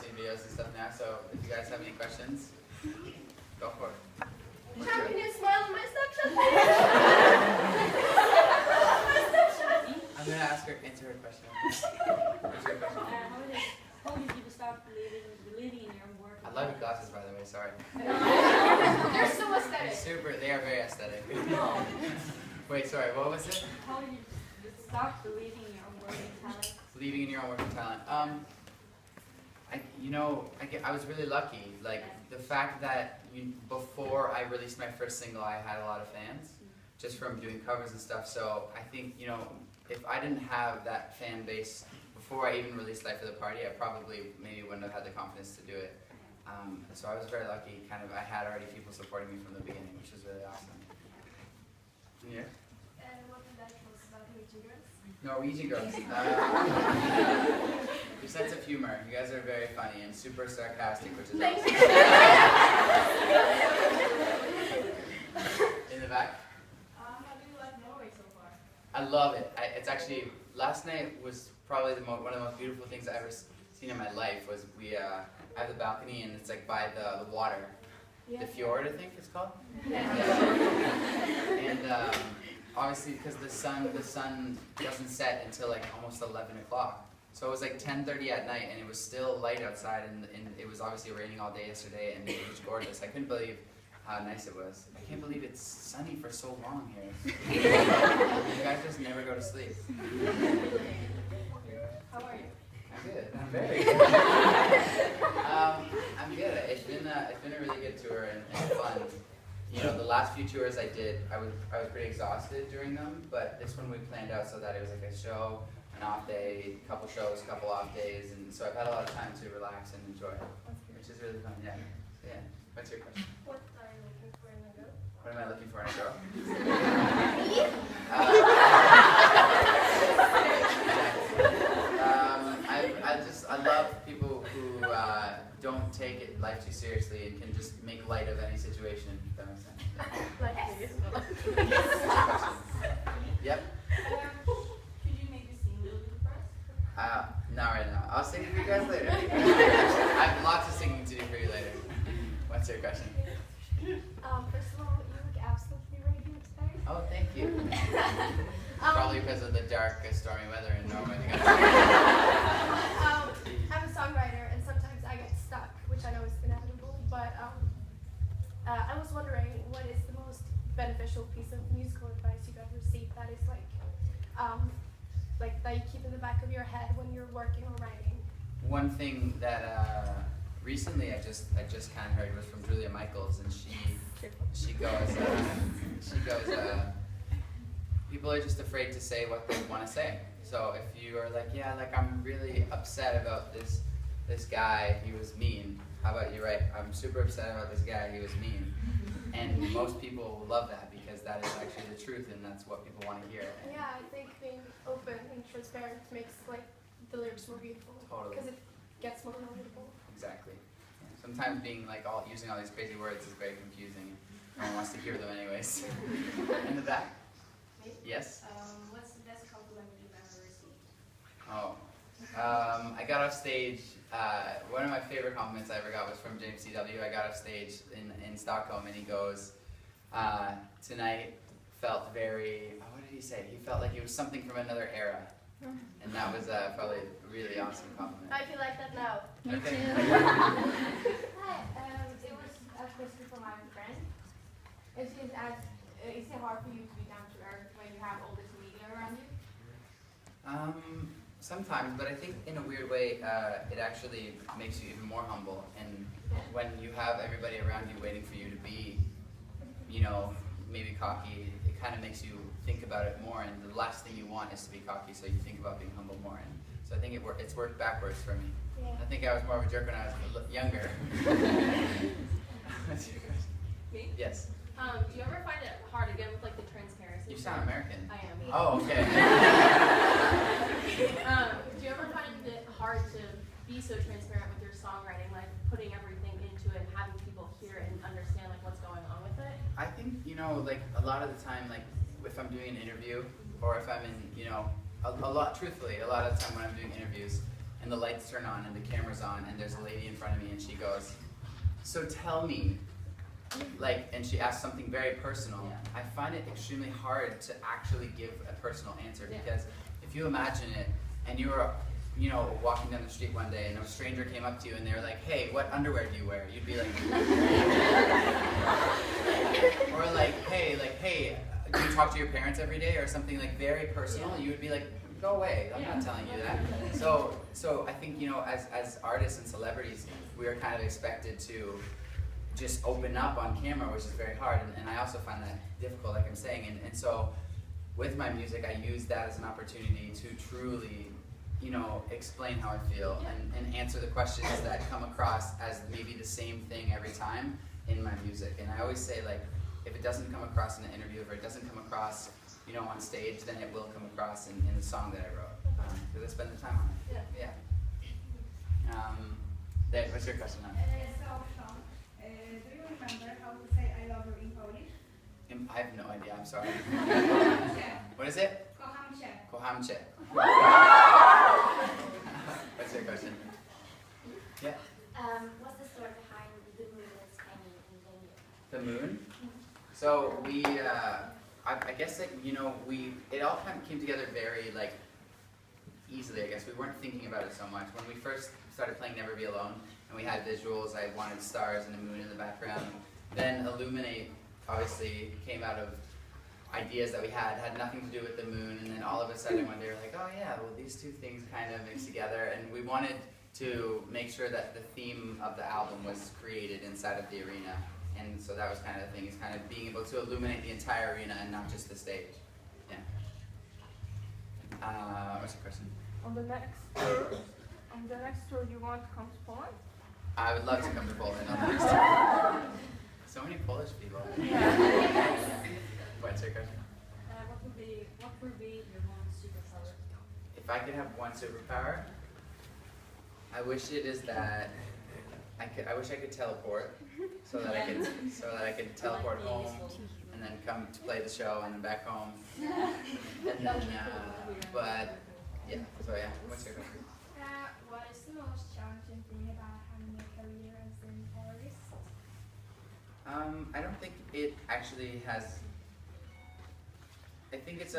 posting videos and stuff now, so if you guys have any questions, go for it. How can you smile on my Snapchat? I'm going to ask her, answer her question. What's your question? How did you start believing in your own work? I love your glasses, by the way, sorry. They're so aesthetic. They are very aesthetic. Wait, sorry, what was it? How did you start believing in your own work and talent? Believing in your own work and talent. I was really lucky. Like, the fact that before I released my first single, I had a lot of fans, just from doing covers and stuff. So I think, if I didn't have that fan base before I even released Life of the Party, I probably maybe wouldn't have had the confidence to do it. So I was very lucky. I had already people supporting me from the beginning, which was really awesome. Yeah. And what did that tell us about Norwegian Norwegian girls? girls. Your sense of humor. You guys are very funny and super sarcastic, which is awesome. In the back. How do you like Norway so far? I love it. It's actually, last night was probably one of the most beautiful things I've ever seen in my life. Was we have the balcony and it's like by the water, the fjord, I think it's called. And obviously because the sun doesn't set until like almost 11 o'clock. So it was like 10:30 at night and it was still light outside and it was obviously raining all day yesterday and it was gorgeous. I couldn't believe how nice it was. I can't believe it's sunny for so long here. You guys just never go to sleep. How are you? I'm good. I'm very good. I'm good. It's been a really good tour and fun. The last few tours I did, I was pretty exhausted during them, but this one we planned out so that it was like a show, an off day, a couple shows, a couple off days, and so I've had a lot of time to relax and enjoy it, which is really fun. Yeah. Yeah. What's your question? What are you looking for in a girl? What am I looking for in a girl? I love people who don't take life too seriously and can just make light of any situation, if that makes sense. Yep. Could you maybe sing a little bit for us? Not right now. I'll sing for you guys later. I have lots of singing to do for you later. What's your question? First of all, you look absolutely radiant today. Oh, thank you. Probably because of the dark, stormy weather in Norway. I'm a songwriter, and sometimes I get stuck, which I know is inevitable. But I was wondering, what is the most beneficial piece of musical advice you've ever received that is like that you keep in the back of your head when you're working or writing? One thing that recently I just kind of heard was from Julia Michaels, and she goes, people are just afraid to say what they want to say. So if you are like, yeah, like I'm really upset about this guy, he was mean. How about you write, I'm super upset about this guy, he was mean. And most people will love that because that is actually the truth and that's what people want to hear. Yeah, I think being open and transparent makes like the lyrics more beautiful. Totally. Because it gets more relatable. Exactly. Sometimes being like using all these crazy words is very confusing. No one wants to hear them anyways. In the back? Me? Yes? What's the best compliment you've ever received? Oh. I got off stage, one of my favorite compliments I ever got was from James C.W. I got off stage in Stockholm and he goes, tonight felt very, what did he say? He felt like it was something from another era. And that was probably a really awesome compliment. I feel like that now. Okay. Hi, it was a question from my friend. And she's asked, is it hard for you to be down to earth when you have all this media around you? Sometimes, but I think in a weird way, it actually makes you even more humble. And when you have everybody around you waiting for you to be, maybe cocky, it kind of makes you think about it more. And the last thing you want is to be cocky, so you think about being humble more. And so I think it's worked backwards for me. Yeah. I think I was more of a jerk when I was younger. What's your question? Me? Yes. Do you ever find it hard again with like the transparency? You sound American. I am. Oh, okay. Do you ever find it hard to be so transparent with your songwriting, like putting everything into it, and having people hear it and understand like what's going on with it? I think, like a lot of the time, like if I'm doing an interview or if I'm in, truthfully, a lot of the time when I'm doing interviews, and the lights turn on and the camera's on and there's a lady in front of me and she goes, "So tell me," like, and she asks something very personal. I find it extremely hard to actually give a personal answer because if you imagine it and you were, you know, walking down the street one day and a stranger came up to you and they were like, "Hey, what underwear do you wear?" You'd be like, or like, hey, do you talk to your parents every day or something like very personal? You would be like, "Go away, I'm not telling you that." So I think, you know, as artists and celebrities, we are kind of expected to just open up on camera, which is very hard, and I also find that difficult, like I'm saying, and so with my music, I use that as an opportunity to truly, you know, explain how I feel and answer the questions that come across as maybe the same thing every time in my music. And I always say, like, if it doesn't come across in an interview, if it doesn't come across, you know, on stage, then it will come across in the song that I wrote, because I spend the time on it. Yeah. There, what's your question now? So, Shawn, do you remember how to say "I love you" in Polish? I have no idea, I'm sorry. What is it? Kocham cię. Kocham cię. What's your question? Yeah. What's the story behind the moon that's hanging in the The moon? So we, I guess that, you know, it all kind of came together very, like, easily, I guess. We weren't thinking about it so much. When we first started playing Never Be Alone, and we had visuals, I wanted stars and a moon in the background. Then Illuminate, obviously, came out of ideas that we had nothing to do with the moon, and then all of a sudden one day we're like, oh yeah, well these two things kind of mix together, and we wanted to make sure that the theme of the album was created inside of the arena, and so that was kind of the thing, is kind of being able to illuminate the entire arena and not just the stage. Yeah. What's the question? On the next tour, you want to come to Poland? I would love to come to Poland on the next tour. So many Polish people. What's your question? What would be your one superpower? If I could have one superpower, I wish it is that I wish I could teleport, so that I could teleport home and then come to play the show and then back home. And then, but yeah. So yeah, what's your question? What is the most challenging thing about having a career as an artist? I don't think it actually has. I think there's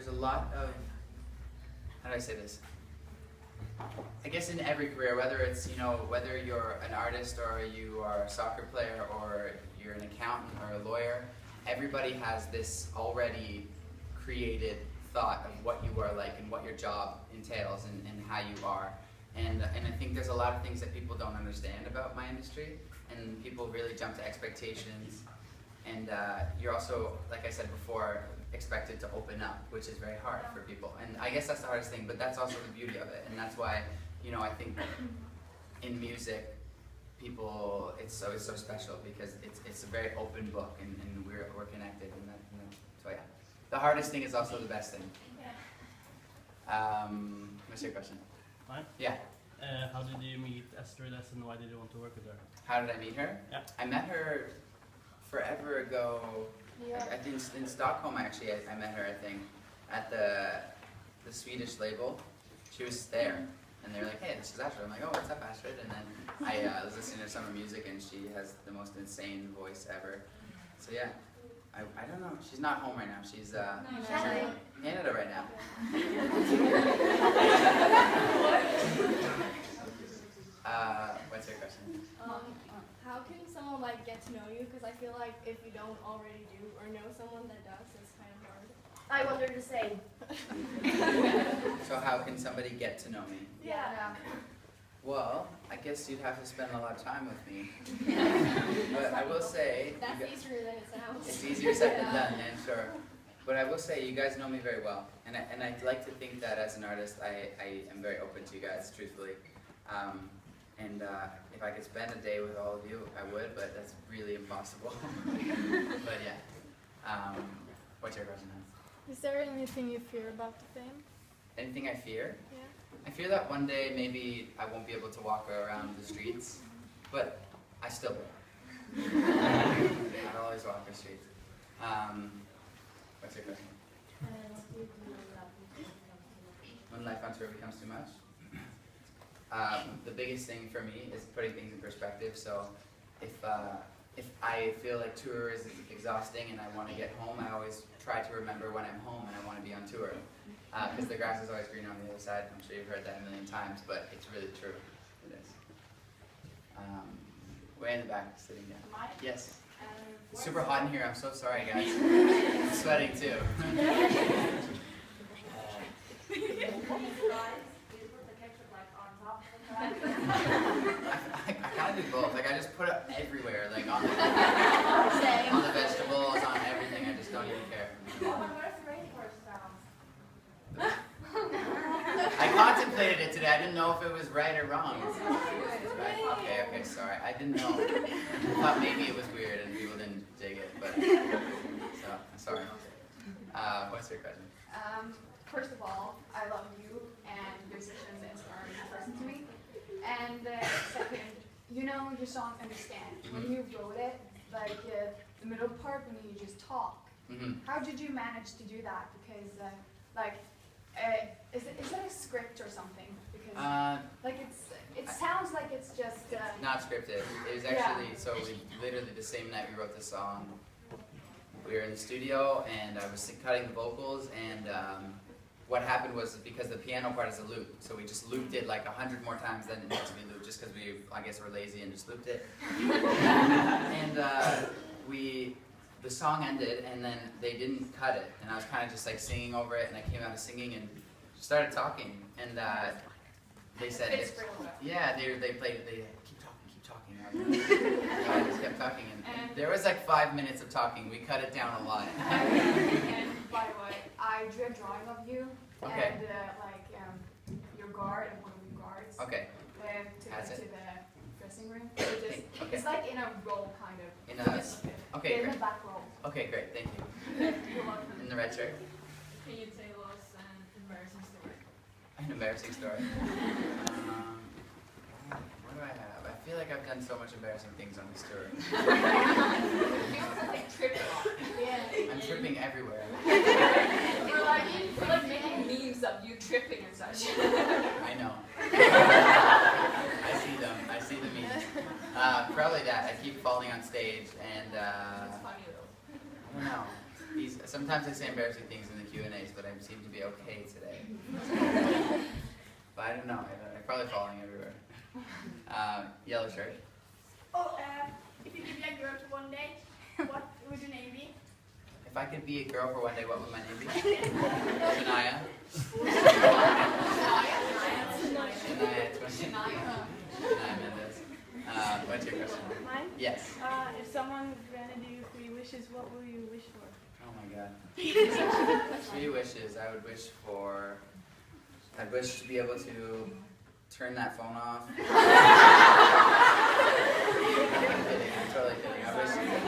a lot of, how do I say this? I guess in every career, whether it's, you know, whether you're an artist or you are a soccer player or you're an accountant or a lawyer, everybody has this already created thought of what you are like and what your job entails and how you are. And I think there's a lot of things that people don't understand about my industry, and people really jump to expectations. And you're also, like I said before, expected to open up, which is very hard for people. And I guess that's the hardest thing, but that's also the beauty of it. And that's why, you know, I think in music, people, it's so special because it's a very open book, and we're connected. So yeah, the hardest thing is also the best thing. What's your question? Mine? Yeah. How did you meet Esther and why did you want to work with her? How did I meet her? Yeah. I met her forever ago. I think in Stockholm, actually, I met her, I think, at the Swedish label. She was there, and they were like, hey, this is Astrid. I'm like, oh, what's up, Astrid? And then I was listening to some of her music, and she has the most insane voice ever. So yeah, I don't know. She's not home right now. She's in Canada right now. What's your question? How can someone like get to know you? Because I feel like if you don't already do or know someone that does, it's kind of hard. I wonder the same. So how can somebody get to know me? Yeah. Well, I guess you'd have to spend a lot of time with me. But I will say, That's easier than it sounds. it's easier said than done, and sure. But I will say, you guys know me very well, and I'd like to think that as an artist, I am very open to you guys, truthfully. If I could spend a day with all of you, I would, but that's really impossible. But yeah. What's your question? Is there anything you fear about the fame? Anything I fear? Yeah. I fear that one day maybe I won't be able to walk around the streets, but I still will. I'll always walk the streets. What's your question? When life on tour becomes too much? The biggest thing for me is putting things in perspective. So if I feel like tour is exhausting and I want to get home, I always try to remember when I'm home and I want to be on tour. Because the grass is always greener on the other side. I'm sure you've heard that a million times, but it's really true. It is. Way in the back, sitting down. Yes. It's super hot in here. I'm so sorry, guys. I'm sweating too. I kind of do both. Like I just put it everywhere, like on the vegetables, on everything. I just don't even care. I contemplated it today. I didn't know if it was right or wrong. Right? Okay, sorry. I didn't know. I thought maybe it was weird and people didn't dig it, but so I'm sorry. What's your question? First of all, I love you and you're such an inspiring person to me. And second, you know your song Understand. When you wrote it, like the middle part when you just talk, how did you manage to do that? Because is it a script or something? Because it sounds like it's just not scripted. It was actually so we literally the same night we wrote the song. We were in the studio and I was cutting the vocals and what happened was because the piano part is a loop, so we just looped it like 100 more times than it needed to be looped, just because we, I guess, were lazy and just looped it. And the song ended, and then they didn't cut it, and I was kind of just like singing over it, and I came out of singing and started talking, and they said, they played, they keep talking. I just kept talking, and there was like 5 minutes of talking. We cut it down a lot. And by the way, I drew a drawing of you and your guard and one of your guards. Okay. To the dressing room. It's like in a row, kind of. In the back row. Okay, great. Thank you. You're welcome. In the red shirt. Can you tell us an embarrassing story? An embarrassing story. What do I have? I feel like I've done so much embarrassing things on this tour. I'm tripping everywhere. We're like making memes of you tripping and such. I know. I see the memes. Probably that. I keep falling on stage and I don't know. Sometimes I say embarrassing things in the Q&As, but I seem to be okay today. But I don't know. I'm probably falling everywhere. Yellow shirt. Oh, if you could be a girl for one day, what would your name be? If I could be a girl for one day, what would my name be? Shania. Shania Mendes. What's your question? Mine? Yes. If someone granted you 3 wishes, what will you wish for? Oh my God. 3 wishes. I'd wish to be able to turn that phone off. I'm kidding. I'm totally kidding. I was kidding.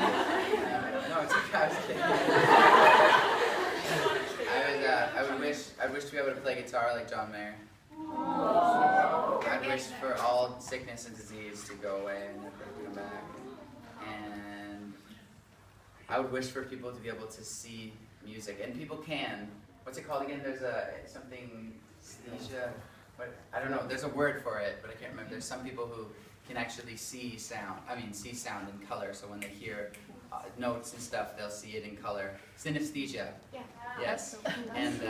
I wish to be able to play guitar like John Mayer. I'd wish for all sickness and disease to go away and never come back. And I would wish for people to be able to see music, and people can. What's it called again? There's something synesthesia. I don't know. There's a word for it, but I can't remember. There's some people who can actually see sound. See sound in color. So when they hear notes and stuff, they'll see it in color. Synesthesia. Yeah. Yes. And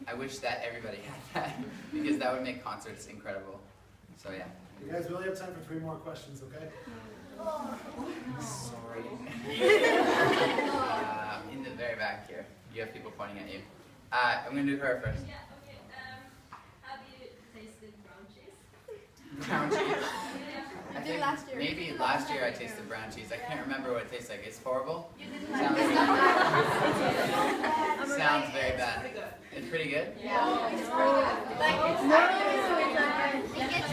I wish that everybody had that because that would make concerts incredible. So yeah. You guys really have time for 3 more questions, okay? Sorry. In the very back here, you have people pointing at you. I'm gonna do her first. Yeah, okay. Have you tasted brown cheese? Brown cheese. I did think last year. maybe last year I tasted brown cheese. I can't remember what it tastes like. It's horrible. Sounds very bad. It's pretty good? Yeah. It gets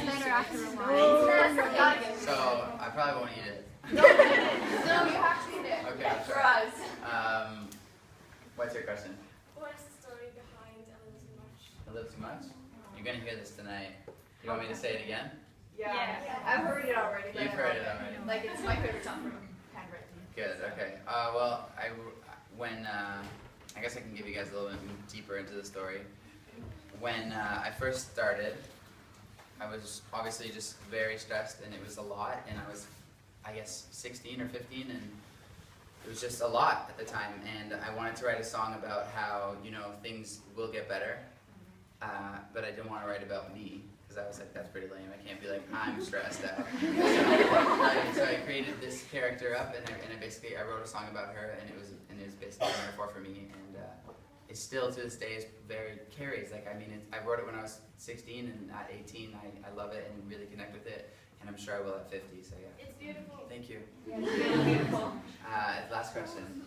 better after a while. So I probably won't eat it. No, you have to eat it. Okay, I'll For try. us. What's your question? What is the story behind A Little Too Much? A little too much? You're gonna hear this tonight. You want me to say it again? Yeah. I've heard it already. You've heard it already. Like, it's my favorite song from Handwritten. Good, okay. Well, I guess I can give you guys a little bit deeper into the story. When I first started, I was obviously just very stressed, and it was a lot, and I was, I guess, 16 or 15, and it was just a lot at the time, and I wanted to write a song about how, you know, things will get better, but I didn't want to write about me, because I was like, that's pretty lame. I can't be like, I'm stressed out. So I created this character up, and I wrote a song about her, and it was basically a metaphor for me, and it still to this day is very carries. Like, I mean, I wrote it when I was 16, and at 18, I love it and really connect with it, and I'm sure I will at 50. So yeah. It's beautiful. Thank you. Yeah, it's really beautiful. Last question.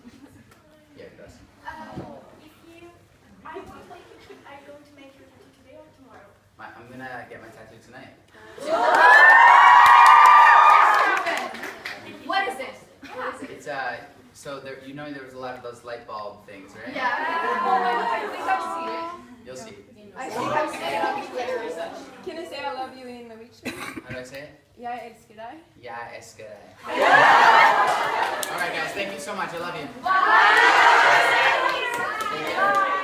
Yeah, good question. If you, I want like, I'm going to make your tattoo today or tomorrow. I'm gonna get my tattoo tonight. What is this? What is it? It's so there, you know, there was a lot of those light bulb things, right? Yeah, I think I've seen it. You'll see. I think I've seen it on Twitter or something. Can I say I love you in Norwegian? How do I say it? Jeg elsker deg. Yeah, it's good. All right, guys. Thank you so much. I love you. Bye! Thank you.